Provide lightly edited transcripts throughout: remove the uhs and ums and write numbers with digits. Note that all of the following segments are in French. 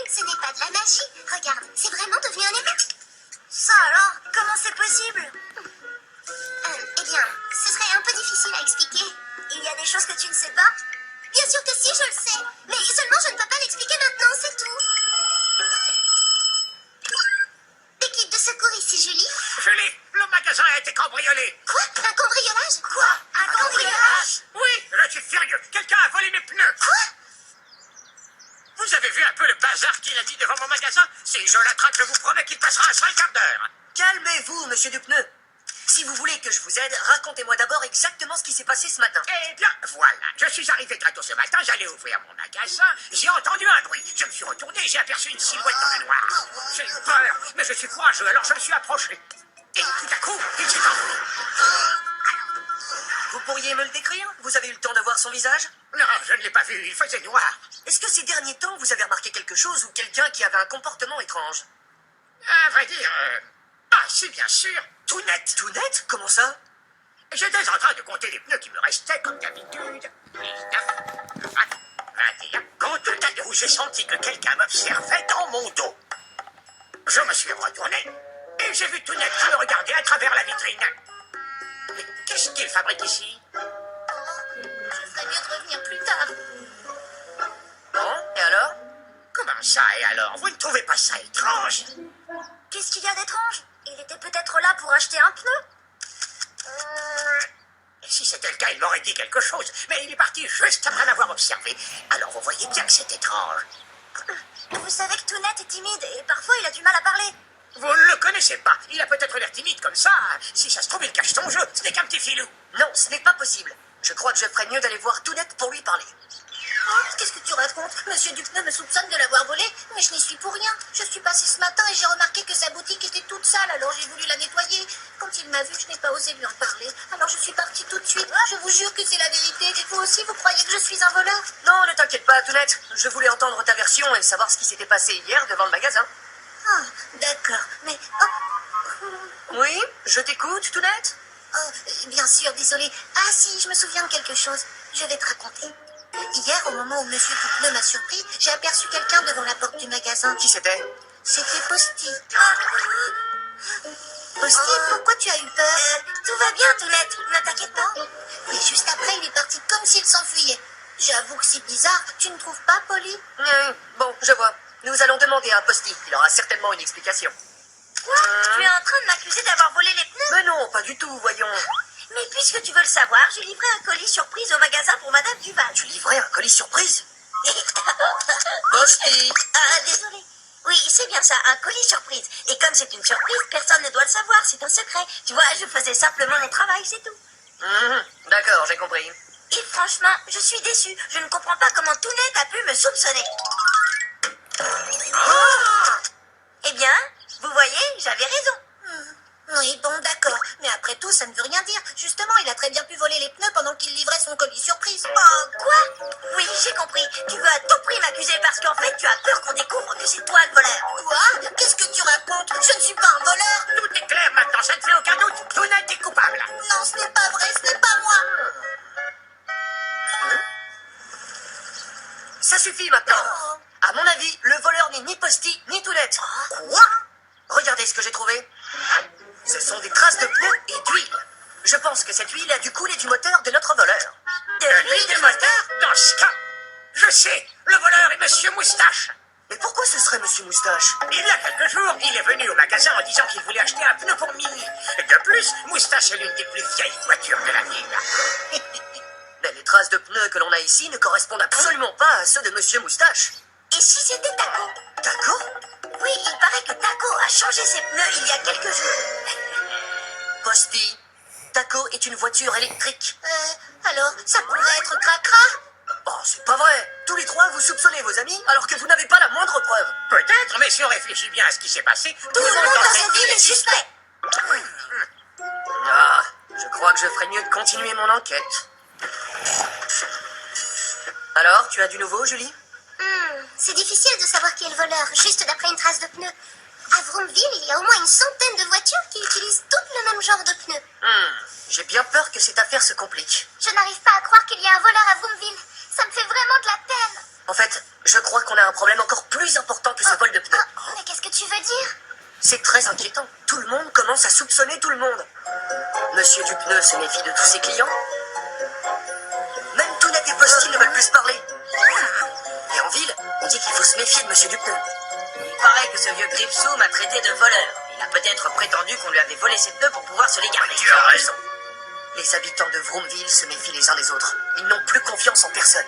Ce n'est pas de la magie. Regarde, c'est vraiment devenu un aimant. Ça alors, comment c'est possible? Eh bien, ce serait un peu difficile à expliquer. Il y a des choses que tu ne sais pas? Bien sûr que si, je le sais. Mais seulement je ne peux pas l'expliquer maintenant, c'est tout. L'équipe de secours ici, Julie. Julie, le magasin a été cambriolé. Quoi? Un cambriolage? Quoi? Un cambriolage? Oui, je suis furieux. Quelqu'un a volé mes pneus. Quoi? Vous avez vu un peu le bazar qu'il a mis devant mon magasin? Si je l'attrape, je vous promets qu'il passera un sale quart d'heure. Calmez-vous, monsieur Dupneu. Si vous voulez que je vous aide, racontez-moi d'abord exactement ce qui s'est passé ce matin. Eh bien, voilà. Je suis arrivé très tôt ce matin, j'allais ouvrir mon magasin. J'ai entendu un bruit. Je me suis retourné et j'ai aperçu une silhouette dans le noir. J'ai eu peur, mais je suis courageux, alors je me suis approché. Et tout à coup, il s'est envolé. Vous pourriez me le décrire? Vous avez eu le temps de voir son visage? Non, je ne l'ai pas vu, il faisait noir. Est-ce que ces derniers temps, vous avez remarqué quelque chose ou quelqu'un qui avait un comportement étrange? À vrai dire, ah si, bien sûr, tout net. Tout net? Comment ça? J'étais en train de compter les pneus qui me restaient, comme d'habitude. 19, 20, 21. Quand tout à coup, j'ai senti que quelqu'un m'observait dans mon dos. Je me suis retourné et j'ai vu tout net qui me regardait à travers la vitrine. Mais qu'est-ce qu'il fabrique ici? Ce serait mieux de revenir plus tard. Bon, et alors? Comment ça, et alors? Vous ne trouvez pas ça étrange? Qu'est-ce qu'il y a d'étrange? Il était peut-être là pour acheter un pneu. Si c'était le cas, il m'aurait dit quelque chose. Mais il est parti juste après l'avoir observé. Alors vous voyez bien que c'est étrange. Vous savez que Tounette est timide et parfois il a du mal à parler. Vous ne le connaissez pas. Il a peut-être l'air timide comme ça. Si ça se trouve, il cache son jeu. Ce n'est qu'un petit filou. Non, ce n'est pas possible. Je crois que je ferais mieux d'aller voir tout net pour lui parler. Oh, qu'est-ce que tu racontes? Monsieur Ducneu me soupçonne de l'avoir volé, mais je n'y suis pour rien. Je suis passée ce matin et j'ai remarqué que sa boutique était toute sale, alors j'ai voulu la nettoyer. Quand il m'a vue, je n'ai pas osé lui en parler. Alors je suis partie tout de suite. Je vous jure que c'est la vérité. Et vous aussi, vous croyez que je suis un voleur? Non, ne t'inquiète pas, tout net. Je voulais entendre ta version et savoir ce qui s'était passé hier devant le magasin. Ah, d'accord. Mais... Oui, je t'écoute, tout net. Oh, bien sûr, désolé. Ah si, je me souviens de quelque chose. Je vais te raconter. Hier, au moment où Monsieur Ducneu m'a surpris, j'ai aperçu quelqu'un devant la porte du magasin. Qui c'était? C'était Posty. Posty, pourquoi tu as eu peur? Tout va bien, Tounette, ne t'inquiète pas. Et juste après, il est parti comme s'il s'enfuyait. J'avoue que c'est bizarre, tu ne trouves pas, Polly? Bon, je vois. Nous allons demander à Posty. Il aura certainement une explication. Quoi? Tu es en train de m'accuser d'avoir volé les pneus? Mais non, pas du tout, voyons. Mais puisque tu veux le savoir, j'ai livré un colis surprise au magasin pour Madame Duval. Tu livrais un colis surprise? Posty! Ah, désolé. Oui, c'est bien ça, un colis surprise. Et comme c'est une surprise, personne ne doit le savoir, c'est un secret. Tu vois, je faisais simplement mon travail, c'est tout. D'accord, j'ai compris. Et Et franchement, je suis déçue. Je ne comprends pas comment Tounette a pu me soupçonner. Eh bien, vous voyez, j'avais raison. Oui, bon, d'accord. Mais après tout, ça ne veut rien dire. Justement, il a très bien pu voler les pneus pendant qu'il livrait son colis surprise. Oh, quoi? Oui, j'ai compris. Tu veux à tout prix m'accuser parce qu'en fait, tu as peur qu'on découvre que c'est toi le voleur. Quoi? Qu'est-ce que tu racontes? Je ne suis pas un voleur. Tout est clair maintenant, ça ne fait aucun doute. Tounette est coupable. Non, ce n'est pas vrai, ce n'est pas moi. Ça suffit maintenant. Oh. À mon avis, le voleur n'est ni Posty ni Tounette. Quoi? Regardez ce que j'ai trouvé. Ce sont des traces de pneus et d'huile. Je pense que cette huile a dû couler du moteur de notre voleur. De L'huile de moteur? Dans ce cas, je sais, le voleur est Monsieur Moustache. Mais pourquoi ce serait Monsieur Moustache? Il y a quelques jours, il est venu au magasin en disant qu'il voulait acheter un pneu pour Mimi. De plus, Moustache est l'une des plus vieilles voitures de la ville. Mais les traces de pneus que l'on a ici ne correspondent absolument pas à ceux de Monsieur Moustache. Et si c'était Taco? Taco? Oui, il paraît que Taco a changé ses pneus il y a quelques jours. Posty, Taco est une voiture électrique. Alors, ça pourrait être Cracra? Oh, c'est pas vrai. Tous les trois, vous soupçonnez vos amis alors que vous n'avez pas la moindre preuve. Peut-être, mais si on réfléchit bien à ce qui s'est passé, Tout le monde dans cette ville est suspect. Ah, je crois que je ferais mieux de continuer mon enquête. Alors, tu as du nouveau, Julie? C'est difficile de savoir qui est le voleur, juste d'après une trace de pneu. À Vroomville, il y a au moins une centaine de voitures qui utilisent toutes le même genre de pneus. J'ai bien peur que cette affaire se complique. Je n'arrive pas à croire qu'il y a un voleur à Vroomville. Ça me fait vraiment de la peine. En fait, je crois qu'on a un problème encore plus important que ce vol de pneus. Mais qu'est-ce que tu veux dire? C'est très inquiétant. Tout le monde commence à soupçonner tout le monde. Monsieur Dupneu se méfie de tous ses clients. Même Tounette et Posty ne veulent plus se parler. Et en ville, on dit qu'il faut se méfier de Monsieur Dupneu. Il paraît que ce vieux Gripsou m'a traité de voleur. Il a peut-être prétendu qu'on lui avait volé ses pneus pour pouvoir se les garder. Tu as raison. Les habitants de Vroomville se méfient les uns des autres. Ils n'ont plus confiance en personne.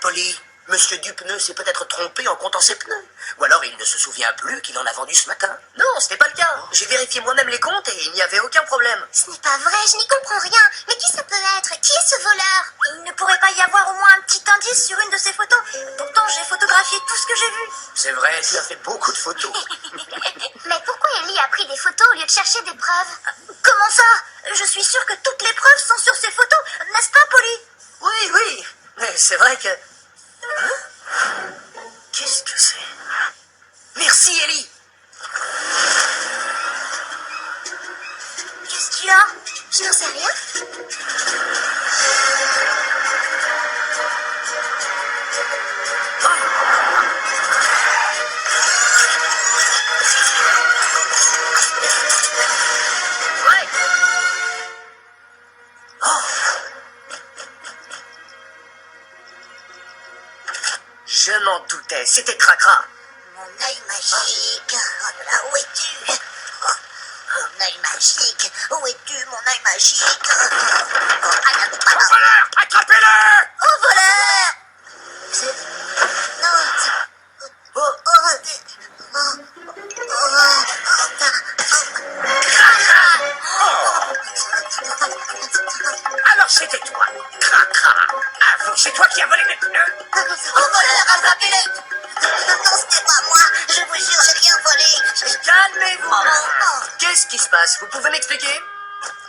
Polly, Monsieur Dupneu s'est peut-être trompé en comptant ses pneus. Ou alors il ne se souvient plus qu'il en a vendu ce matin. Non, ce n'est pas le cas. J'ai vérifié moi-même les comptes et il n'y avait aucun problème. Ce n'est pas vrai, je n'y comprends rien. Mais qui ça peut être? Qui est ce voleur? Il ne pourrait pas y avoir au moins un petit indice sur une de ces photos. Pourtant, j'ai photographié tout ce que j'ai vu. C'est vrai, tu as fait beaucoup de photos. Mais pourquoi Ellie a pris des photos au lieu de chercher des preuves? Comment ça? Je suis sûre que toutes les preuves sont sur ces photos, n'est-ce pas, Polly? Oui, oui. Mais c'est vrai que... Hein? Qu'est-ce que c'est? Merci, Ellie. Qu'est-ce qu'il y a? Je n'en sais rien. Ouais. Oh. Je m'en doutais, c'était Cracra. Mon œil magique. Oh là là, où es-tu? Mon œil magique. Où es-tu, mon œil magique? Voleur, attrapez-le! Oh, voleur! C'est... Non, c'est... Oh, Alors c'était toi, Cracra. Avoue, c'est toi qui as volé mes pneus. Oh, voleur, attrapez-le! Non, ce n'est pas moi. Je vous jure, j'ai rien volé. calmez-vous. Qu'est-ce qui se passe? Vous pouvez m'expliquer?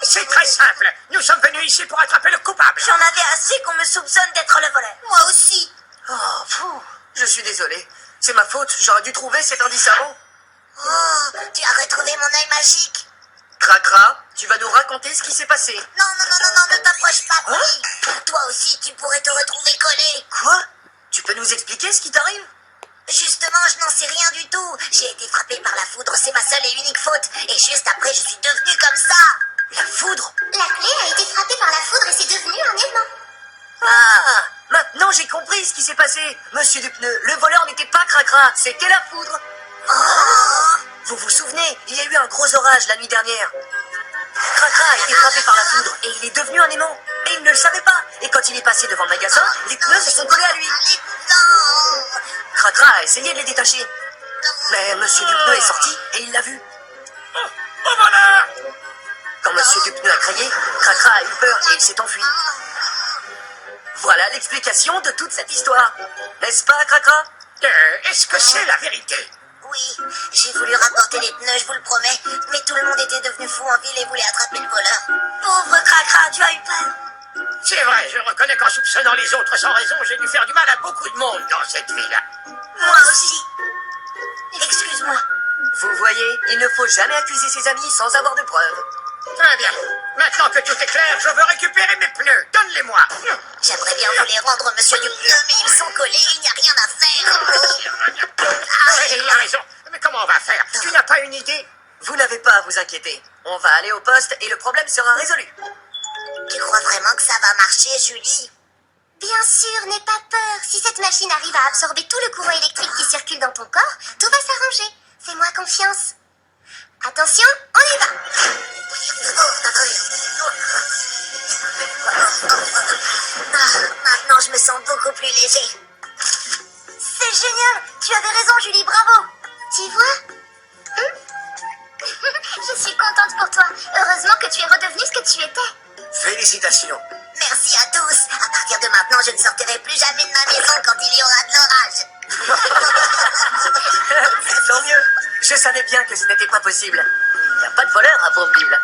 C'est très simple. Nous sommes venus ici pour attraper le coupable. J'en avais assez qu'on me soupçonne d'être le voleur. Moi aussi. Oh, fou. Je suis désolé. C'est ma faute. J'aurais dû trouver cet indice avant. Oh, tu as retrouvé mon œil magique. Cracra, tu vas nous raconter ce qui s'est passé. Non, non, non, non, non, ne t'approche pas, Polly. Toi aussi, tu pourrais te retrouver collé. Quoi? Tu peux nous expliquer ce qui t'arrive? Justement, je n'en sais rien du tout. J'ai été frappé par la foudre, c'est ma seule et unique faute. Et juste après, je suis devenu comme ça. La foudre? La clé a été frappée par la foudre et c'est devenu un aimant. Ah! Maintenant j'ai compris ce qui s'est passé. Monsieur Dupneu, le voleur n'était pas Cracra, c'était la foudre. Oh! Vous vous souvenez, il y a eu un gros orage la nuit dernière. Cracra a été frappé par la foudre et il est devenu un aimant. Mais il ne le savait pas. Et quand il est passé devant le magasin, les pneus se sont collés à lui. Non! Cracra a essayé de les détacher. Mais Monsieur Dupneu est sorti et il l'a vu. Oh, voleur! Quand Monsieur Dupneu a crié, Cracra a eu peur et il s'est enfui. Voilà l'explication de toute cette histoire. N'est-ce pas, Cracra? Est-ce que c'est la vérité? Oui, j'ai voulu rapporter les pneus, je vous le promets, mais tout le monde était devenu fou en ville et voulait attraper le voleur. Pauvre Cracra, tu as eu peur. C'est vrai, je reconnais qu'en soupçonnant les autres sans raison, j'ai dû faire du mal à beaucoup de monde dans cette ville. Moi aussi. Excuse-moi. Vous voyez, il ne faut jamais accuser ses amis sans avoir de preuves. Très bien. Maintenant que tout est clair, je veux récupérer mes pneus. Donne-les-moi. J'aimerais bien vous les rendre, monsieur Dupneu, mais ils sont collés, il n'y a rien à faire. Oui, il a raison. Mais comment on va faire? Tu n'as pas une idée? Vous n'avez pas à vous inquiéter. On va aller au poste et le problème sera résolu. Tu crois vraiment que ça va marcher, Julie? Bien sûr, n'aie pas peur. Si cette machine arrive à absorber tout le courant électrique qui circule dans ton corps, tout va s'arranger. Fais-moi confiance. Attention, on y va. Maintenant, je me sens beaucoup plus léger. C'est génial. Tu avais raison, Julie, bravo. Tu vois? Je suis contente pour toi. Heureusement que tu es redevenue ce que tu étais. Félicitations. Merci à tous. À partir de maintenant, je ne sortirai plus jamais de ma maison quand il y aura de l'orage. Tant mieux. Je savais bien que ce n'était pas possible. Il n'y a pas de voleur à Bromville.